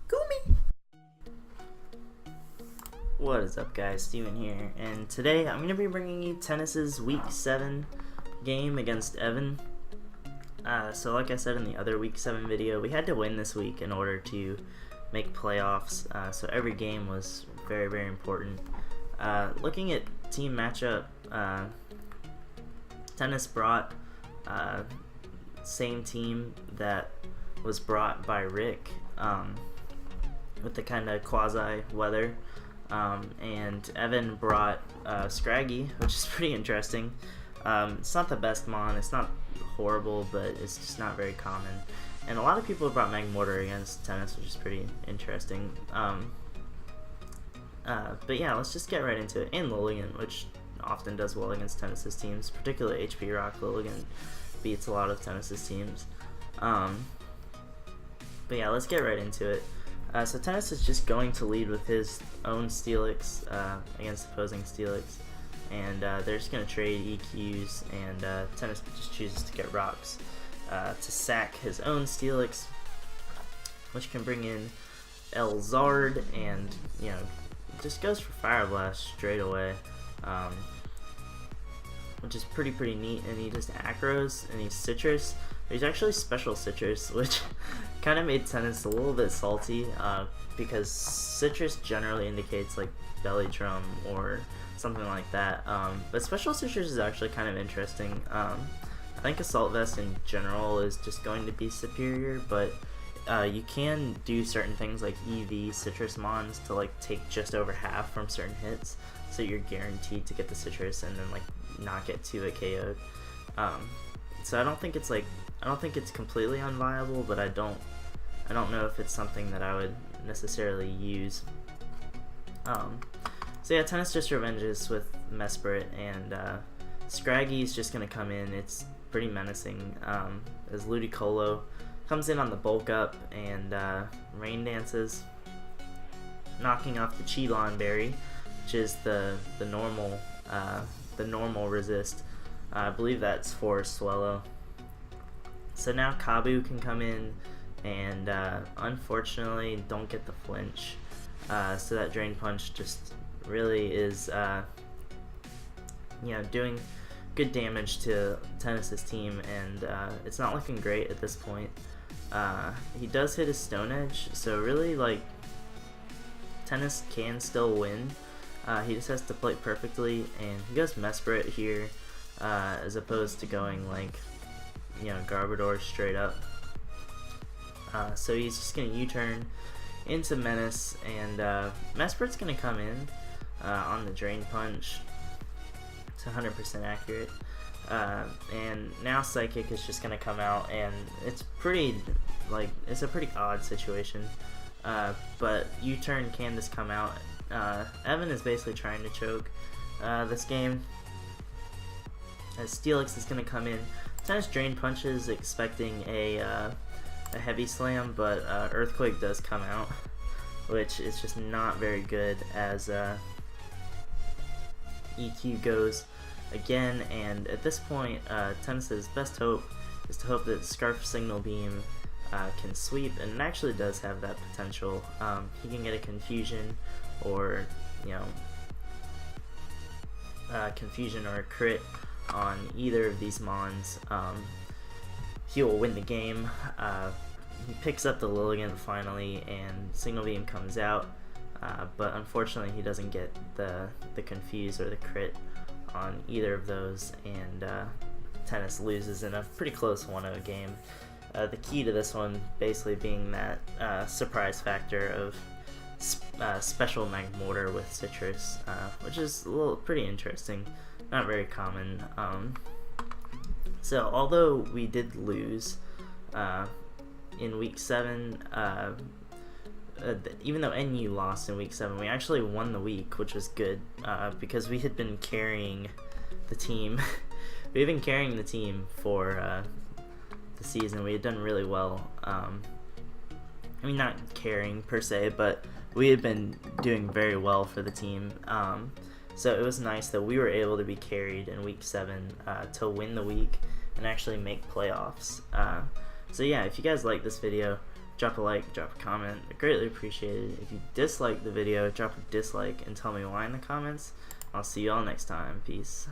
Gumi! What is up, guys? Steven here, and today I'm going to be bringing you Tennis's Week 7 game against Evan. So like I said in the other Week 7 video, we had to win this week in order to make playoffs, so every game was very, very important. Looking at team matchup, Tennis brought same team that was brought by Rick, with the kind of quasi weather, and Evan brought Scraggy, which is pretty interesting. It's not the best mon, it's not horrible, but it's just not very common. And a lot of people have brought Magmortar against Tennis, which is pretty interesting. But yeah, let's just get right into it. And Lilligan, which often does well against Tennis's teams, particularly HP Rock. Lilligan beats a lot of Tennis's teams. But yeah, let's get right into it. So Tennis is just going to lead with his own Steelix against opposing Steelix, and they're just going to trade EQs, and Tennis just chooses to get rocks to sack his own Steelix, which can bring in Elzard, and you know, just goes for Fire Blast straight away, which is pretty neat. And he just acros, and he's Citrus. He's actually special Citrus, which kind of made Tennis a little bit salty, because Citrus generally indicates like Belly Drum or something like that. But special Citrus is actually kind of interesting. I think Assault Vest in general is just going to be superior, but you can do certain things like EV Citrus Mons to like take just over half from certain hits, so you're guaranteed to get the Citrus and then like not get 2 KO'd. So I don't think it's completely unviable, but I don't know if it's something that I would necessarily use. So yeah, Tennis just revenges with Mesprit, and Scraggy's just gonna come in. It's pretty menacing, as Ludicolo comes in on the bulk up and Rain Dances, knocking off the Chilon Berry, which is the normal resist. I believe that's for Swellow. So now Kabu can come in, and unfortunately don't get the flinch. So that Drain Punch just really is, you know, doing good damage to Tennis's team, and it's not looking great at this point. He does hit his Stone Edge, so really like Tennis can still win. He just has to play perfectly, and he goes Mesprit here, as opposed to going like, you know, Garbodor straight up. So he's just gonna U-turn into Menace, and Mesprit's gonna come in on the Drain Punch. It's 100% accurate. And now Psychic is just gonna come out, and it's a pretty odd situation. But U-turn can just come out. Evan is basically trying to choke this game, as Steelix is gonna come in. Tennis Drain Punches, expecting a Heavy Slam, but Earthquake does come out, which is just not very good, as EQ goes again. And at this point, Tennis's best hope is to hope that Scarf Signal Beam can sweep, and it actually does have that potential. He can get a Confusion, or you know, Confusion or a crit on either of these mons. He will win the game. He picks up the Lilligan finally, and Signal Beam comes out, but unfortunately he doesn't get the Confuse or the crit on either of those, and Tennis loses in a pretty close 1-0 game. The key to this one basically being that surprise factor of special Magmortar with Citrus, which is pretty interesting, not very common. So although we did lose in Week 7, even though NU lost in Week 7, we actually won the week, which was good, because we had been carrying the team. We've been carrying the team for the season. We had done really well. I mean, not carrying per se, but we had been doing very well for the team. So it was nice that we were able to be carried in Week 7 to win the week and actually make playoffs. So yeah, if you guys like this video, drop a like, drop a comment. I greatly appreciate it. If you dislike the video, drop a dislike and tell me why in the comments. I'll see you all next time. Peace.